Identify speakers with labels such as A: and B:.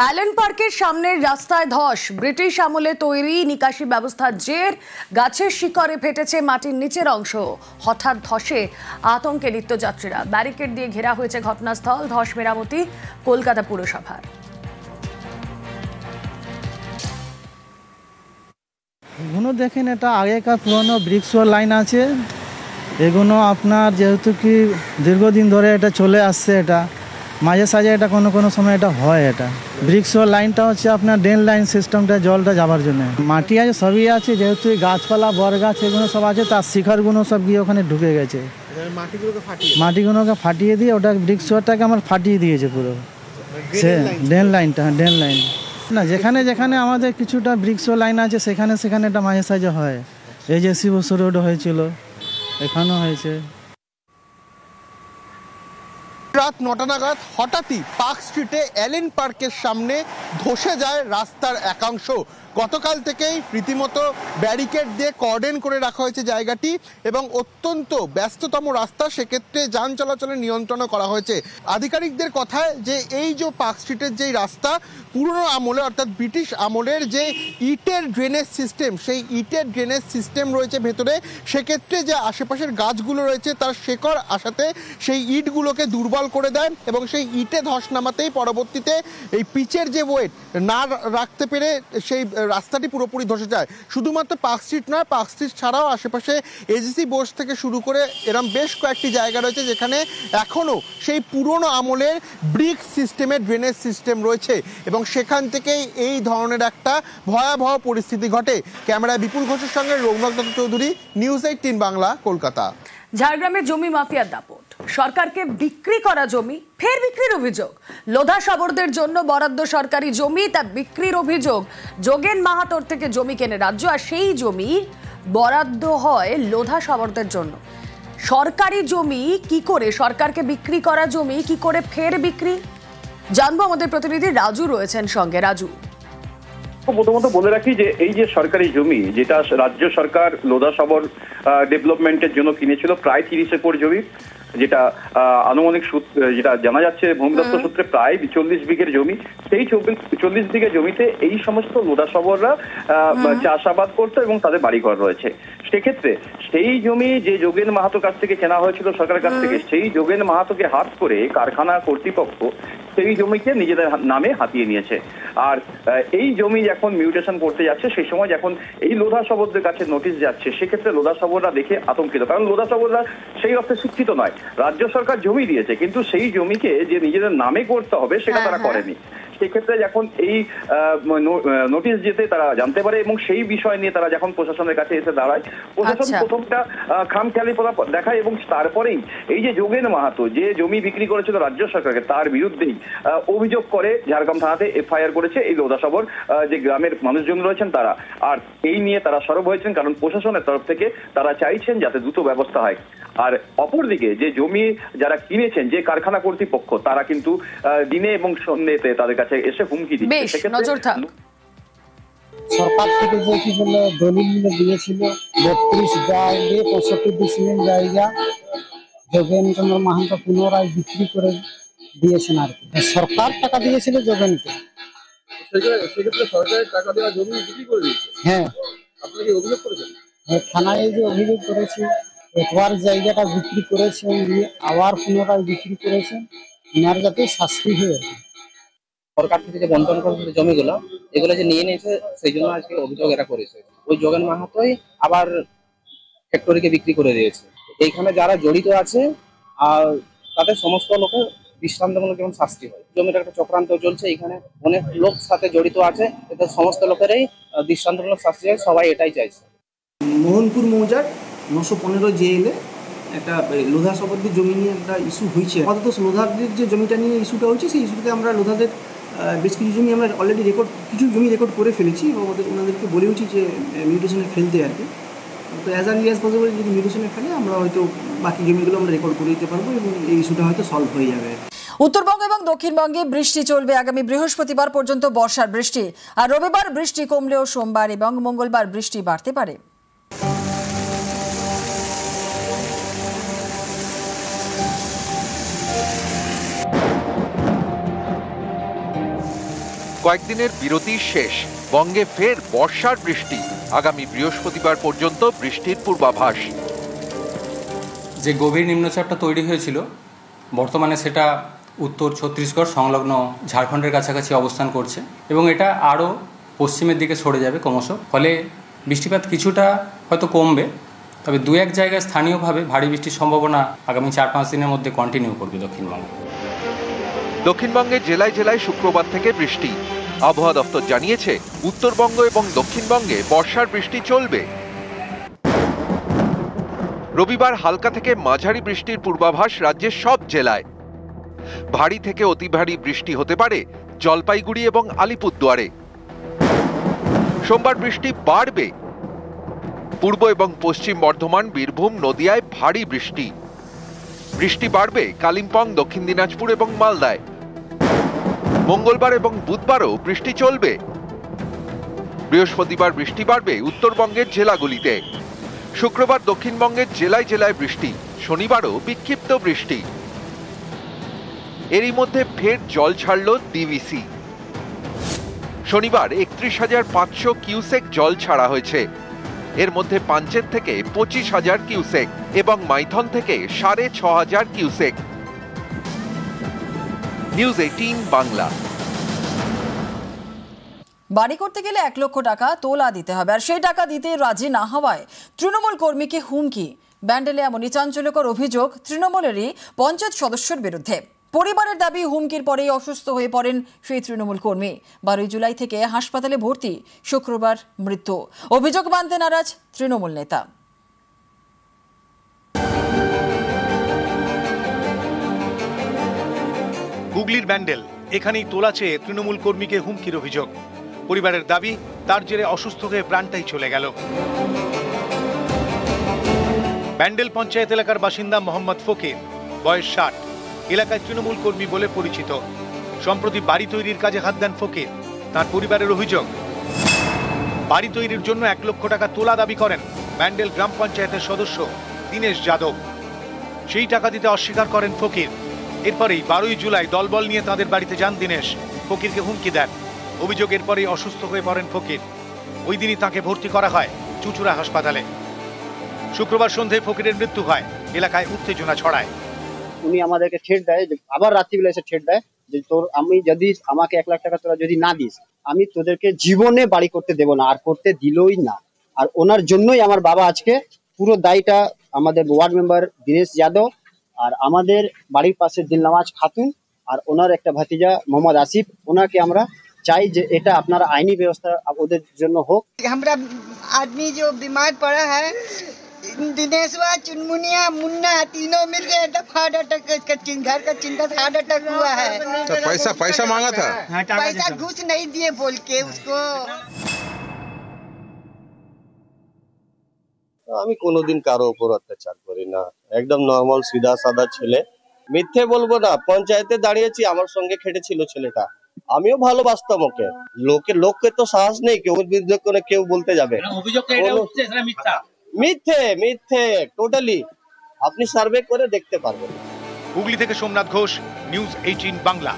A: Allen পার্কের সামনের রাস্তায় ধস, ব্রিটিশ আমলে তৈরি নিকাশি ব্যবস্থার জের। গাছের শিকড়ে ফেটেছে মাটির নিচের অংশ। হঠাৎ ধসে আতঙ্কে নিত্যযাত্রীরা। ব্যারিকেড দিয়ে ঘেরা হয়েছে ঘটনাস্থল। ধস মেরামতি কলকাতা পুরসভার।
B: এগুলো দেখেন, এটা আগেকার পুরনো ব্রিক্স লাইন আছে। এগুলো আপনার যেহেতু কি দীর্ঘদিন ধরে এটা চলে আসছে, এটা মাঝে সাঝে এটা কোনো সময় এটা হয়। এটা ব্রিক্স লাইনটা হচ্ছে আপনার ড্রেন লাইন সিস্টেমটা, জলটা যাবার জন্য। মাটি আছে, সবই আছে, যেহেতু গাছপালা বর গাছ এগুলো সব আছে, তার শিখরগুলো সব গিয়ে ওখানে ঢুকে গেছে। মাটিগুলোকে ফাটিয়ে দিয়ে ওটা ব্রিক্সটাকে আমার ফাটিয়ে দিয়েছে পুরো। সে ড্রেন লাইনটা, ড্রেন লাইন না, যেখানে যেখানে আমাদের কিছুটা ব্রিক্স লাইন আছে সেখানে সেখানে এটা মাঝে সাঝে হয়। এই যে শিবসর রোড হয়েছিল, এখানেও হয়েছে।
C: রাত 9টা নাগাদ হঠাৎই পার্ক স্ট্রিটে অ্যালেন পার্কের সামনে ধসে যায় রাস্তার একাংশ। গতকাল থেকেই রীতিমতো ব্যারিকেড দিয়ে কর্ডন করে রাখা হয়েছে জায়গাটি, এবং অত্যন্ত ব্যস্ততম রাস্তা, সেক্ষেত্রে যান চলাচলের নিয়ন্ত্রণও করা হয়েছে। আধিকারিকদের কথায় যে এই যে পার্ক স্ট্রিটের যেই রাস্তা পুরনো আমলে অর্থাৎ ব্রিটিশ আমলের যে ইটের ড্রেনেজ সিস্টেম, সেই ইটের ড্রেনেজ সিস্টেম রয়েছে ভেতরে, সেক্ষেত্রে যে আশেপাশের গাছগুলো রয়েছে তার শেকড় আসাতে সেই ইটগুলোকে দুর্বল করে দেয়, এবং সেই ইটে ধস নামাতেই পরবর্তীতে এই পিচের যে ওয়েট না রাখতে পেরে সেই রাস্তাটি পুরোপুরি ধসে যায়। শুধুমাত্র পার্ক স্ট্রিট নয়, পার্ক স্ট্রিট ছাড়াও আশেপাশে এজিসি বোস থেকে শুরু করে এরম বেশ কয়েকটি জায়গা রয়েছে যেখানে এখনও সেই পুরনো আমলের ব্রিক সিস্টেমের ড্রেনেজ সিস্টেম রয়েছে, এবং সেখান থেকেই এই ধরনের একটা ভয়াবহ পরিস্থিতি ঘটে। ক্যামেরায় বিপুল ঘোষের সঙ্গে রঘুনাথ দত্ত চৌধুরী, নিউজ 18 বাংলা, কলকাতা।
A: ঝাড়গ্রামে জমি মাফিয়ার দাপট। সরকারকে বিক্রি করা জমি ফের বিক্রির অভিযোগ। লোধা শবরদের জন্য বরাদ্দ সরকারি জমি, তা বিক্রির অভিযোগ। যোগেন মাহাতোর থেকে জমি কেনে রাজ্য, আর সেই জমি বরাদ্দ হয় লোধা শবরদের জন্য। সরকারি জমি কি করে, সরকারকে বিক্রি করা জমি কি করে ফের বিক্রি, জানবো। আমাদের প্রতিনিধি রাজু রয়েছেন সঙ্গে। রাজু,
D: প্রথমত বলে রাখি যে এই যে সরকারি জমি যেটা রাজ্য সরকার লোধা শবর ডেভেলপমেন্টের জন্য কিনেছিল, প্রায় 30 একর জমি, যেটা আনুমানিক যেটা জানা যাচ্ছে ভূমি দপ্তর সূত্রে প্রায় 40 বিঘের জমি। সেই 40 বিঘে জমিতে এই সমস্ত লোধা শবররা চাষাবাদ করতো এবং তাদের বাড়িঘর রয়েছে। সেক্ষেত্রে সেই জমি যে যোগেন মাহাতোর কাছ থেকে কেনা হয়েছিল সরকারের কাছ থেকে, সেই যোগেন মাহাতোকে হাত করে কারখানা কর্তৃপক্ষ সেই জমিকে নিজেদের নামে হাতিয়ে নিয়েছে। আর এই জমি যখন মিউটেশন করতে যাচ্ছে, সেই সময় যখন এই লোধা শবরদের কাছে নোটিশ যাচ্ছে, সেক্ষেত্রে লোধা শবররা দেখে আতঙ্কিত, কারণ লোধা শবররা সেই অর্থে শিক্ষিত নয়। রাজ্য সরকার জমি দিয়েছে, কিন্তু সেই জমিকে যে নিজেদের নামে করতে হবে সেটা তারা করেনি। সেক্ষেত্রে যখন এই নোটিশ যেতে তারা জানতে পারে, এবং সেই বিষয় নিয়ে তারা যখন প্রশাসনের কাছে এসে দাঁড়ায়, প্রশাসন প্রথমটা খামখেয়ালিপনা দেখায়, এবং তারপরেই এই যে যোগেন মাহাতো যে জমি বিক্রি করেছিল রাজ্য সরকারকে, তার বিরুদ্ধেই অভিযোগ করে ঝাড়গ্রাম থানাতে এফআইআর করেছে এই লোধা শবর যে গ্রামের মানুষজন রয়েছেন তারা। আর এই নিয়ে তারা সরব হয়েছেন, কারণ প্রশাসনের তরফ থেকে তারা চাইছেন যাতে দ্রুত ব্যবস্থা হয়। আর অপরদিকে যে জমি যারা কিনেছেন, যে কারখানা কর্তৃপক্ষ, তারা কিন্তু দিনে এবং সন্ধ্যেতে তাদের কাছে এসে হুমকি দিচ্ছে।
E: সরকার থেকে যে কি বলে দলিল দিয়েছিল 32 জায়গায় 65 ডিসিমেল জায়গা যোগেন চন্দ্র মাহাতো পুনরায় বিক্রি করে দিয়েছেন। আর কি সরকার টাকা দিয়েছিল যোগেনকে,
C: সেক্ষেত্রে সরকারের টাকা দেওয়া জমি বিক্রি করে দিয়েছে।
E: হ্যাঁ,
C: আপনি কি অভিযোগ করেছেন?
E: থানায় যে অভিযোগ করেছি, একবার জায়গাটা বিক্রি করেছেন, দিয়ে আবার পুনরায় বিক্রি করেছেন, এনার যাতে শাস্তি হয়।
F: সরকার থেকে যে বন্টন করেছে জমিগুলো, এগুলো যে নিয়ে নিয়েছে, সেই জন্য আজকে অভিযোগ এরা করেছে। ওই যোগেন মাহাতোই আবার ফ্যাক্টরিকে বিক্রি করে দিয়েছে। এইখানে যারা জড়িত আছে আর তাদের সমস্ত লোকের দৃষ্টান্তমূলক যেমন শাস্তি হয়। জমির একটা চক্রান্ত চলছে, এখানে অনেক লোক সাথে জড়িত আছে, এতে সমস্ত লোকেরই দৃষ্টান্তমূলক শাস্তি হয়, সবাই এটাই চাইছে।
G: মোহনপুর মৌজার 915 জেএলে একটা লোধা শবরদের জমি নিয়ে একটা ইস্যু হয়েছে। আপাতত লোধাদের যে জমিটা নিয়ে ইস্যুটা হয়েছে, সেই ইস্যুতে আমরা লোধাদের বেশ কিছু জমি আমরা অলরেডি কিছু জমি রেকর্ড করে ফেলেছি, এবং ওনাদেরকে বলেওছি যে মিউটেশনে ফেলতে আর কি। তো অ্যাজ আর্লি অ্যাজ পসিবল যদি মিউটেশনে ফেলে আমরা হয়তো বাকি জমিগুলো আমরা রেকর্ড করে দিতে পারবো, এবং এই ইস্যুটা হয়তো সলভ হয়ে যাবে।
A: উত্তরবঙ্গ এবং দক্ষিণবঙ্গে বৃষ্টি চলবে আগামী বৃহস্পতিবার পর্যন্ত, বর্ষার বৃষ্টি। আর রবিবার বৃষ্টি কমলেও সোমবার এবং মঙ্গলবার বৃষ্টি বাড়তে পারে।
H: কয়েকদিনের বিরতি শেষ, বঙ্গে ফের বর্ষার বৃষ্টি। আগামী বৃহস্পতিবার পর্যন্ত বৃষ্টির পূর্বাভাস।
I: যে গভীর নিম্নচাপটা তৈরি হয়েছিল বর্তমানে সেটা উত্তর ছত্তিশগড় সংলগ্ন ঝাড়খণ্ডের কাছাকাছি অবস্থান করছে এবং এটা আরও পশ্চিমের দিকে সরে যাবে ক্রমশ। ফলে বৃষ্টিপাত কিছুটা হয়তো কমবে, তবে দু এক জায়গায় স্থানীয়ভাবে ভারী বৃষ্টির সম্ভাবনা আগামী 4-5 দিনের মধ্যে কন্টিনিউ করবে দক্ষিণবঙ্গে।
H: দক্ষিণবঙ্গের জেলায় জেলায় শুক্রবার থেকে বৃষ্টি। আবহাওয়া দপ্তর জানিয়েছে উত্তরবঙ্গ এবং দক্ষিণবঙ্গে বর্ষার বৃষ্টি চলবে। রবিবার হালকা থেকে মাঝারি বৃষ্টির পূর্বাভাস রাজ্যের সব জেলায়। ভারী থেকে অতি ভারী বৃষ্টি হতে পারে জলপাইগুড়ি এবং আলিপুরদুয়ারে। সোমবার বৃষ্টি বাড়বে। পূর্ব এবং পশ্চিম বর্ধমান, বীরভূম, নদিয়ায় ভারী বৃষ্টি। বৃষ্টি বাড়বে কালিম্পং, দক্ষিণ দিনাজপুর এবং মালদায়। মঙ্গলবার এবং বুধবারও বৃষ্টি চলবে। বৃহস্পতিবার বৃষ্টি বাড়বে উত্তরবঙ্গের জেলাগুলিতে। শুক্রবার দক্ষিণবঙ্গের জেলায় জেলায় বৃষ্টি। শনিবারও বিক্ষিপ্ত বৃষ্টি। এরই মধ্যে ফের জল ছাড়ল ডিভিসি। শনিবার 31,500 কিউসেক জল ছাড়া হয়েছে। এর মধ্যে পাঞ্চেত থেকে 25,000 কিউসেক এবং মাইথন থেকে 6,500 কিউসেক। নিউজ 18 বাংলা।
J: বাড়ি করতে গেলে 1 লক্ষ টাকা তোলা দিতে হবে, আর সেই টাকা দিতে রাজি না হওয়ায় তৃণমূল কর্মীকে হুমকি। ব্যান্ডেলে এমনই চাঞ্চল্যকর অভিযোগ তৃণমূলেরই পঞ্চায়েত সদস্যের বিরুদ্ধে। পরিবারের দাবি, হুমকির পরেই অসুস্থ হয়ে পড়েন সেই তৃণমূল কর্মী। 12 জুলাই থেকে হাসপাতালে ভর্তি, শুক্রবার মৃত্যু। অভিযোগ মানতে নারাজ তৃণমূল নেতা।
K: হুগলির ব্যান্ডেল, এখানেই তোলা চেয়ে তৃণমূল কর্মীকে হুমকির অভিযোগ। পরিবারের দাবি, তার জেরে অসুস্থ হয়ে প্রাণটাই চলে গেল। ব্যান্ডেল পঞ্চায়েত এলাকার বাসিন্দা মোহাম্মদ ফকির, বয়স 60, এলাকায় তৃণমূল কর্মী বলে পরিচিত। সম্প্রতি বাড়ি তৈরির কাজে হাত দেন ফকির। তার পরিবারের অভিযোগ, বাড়ি তৈরির জন্য 1 লক্ষ টাকা তোলা দাবি করেন ব্যান্ডেল গ্রাম পঞ্চায়েতের সদস্য দীনেশ যাদব। সেই টাকা দিতে অস্বীকার করেন ফকির। এরপরেই 12 জুলাই দলবল নিয়ে তাদের বাড়িতে যান দীনেশ। ফকিরকে হুমকি দেন। অভিযোগের পরেই অসুস্থ হয়ে পড়েন ফকির। ওই দিনই তাকে ভর্তি করা হয় চুঁচুড়া হাসপাতালে। শুক্রবার সন্ধ্যায় ফকিরের মৃত্যু হয়। এলাকায় উত্তেজনা ছড়ায়।
E: উনি আমাদেরকে ঠেট দেয়, আবার রাত্রিবেলা এসে ঠেট দেয় যে তোর আমি যদি আমাকে 1 লাখ টাকা তোরা যদি না দিস, আমি তোদেরকে জীবনে বাড়ি করতে দেব না। আর করতে দিলই না। আর ওনার জন্যই আমার বাবা আজকে পুরো দায়টা, আমাদের ওয়ার্ড মেম্বার দীনেশ যাদব আর আমাদের বাড়ির পাশে দিলনওয়াজ খাতুন আর ওনার একটা ভাতিজা মোহাম্মদ আসিফ, ওনাকে আমরা চাই যে এটা আপনারা আইনি ব্যবস্থা ওদের জন্য হোক।
L: हमरा आदमी जो बीमार पड़ा है, दिनेशवा, चुनमुनिया, मुन्ना, तीनों मिल गए हार्ट अटैक, घर का चिंता हार्ट अटैक हुआ है।
C: तो पैसा मांगा था?
L: पैसा घूस नहीं दिए बोल के उसको।
M: আমি কোনোদিন কারো উপর অত্যাচার করি না, একদম নর্মাল সিধা সাদা ছেলে। মিথ্যে বলবো না, পঞ্চায়েতে দাঁড়িয়েছি, আমার সঙ্গে খেটেছিল ছেলেটা, আমিও ভালোবাসতাম ওকে। লোককে তো সাহস নেই কেউ বিরুদ্ধে করে কেউ বলতে যাবে। মিথ্যে টোটালি, আপনি সার্ভে করে দেখতে পারবেন।
K: হুগলি থেকে সোমনাথ ঘোষ, নিউজ 18 বাংলা।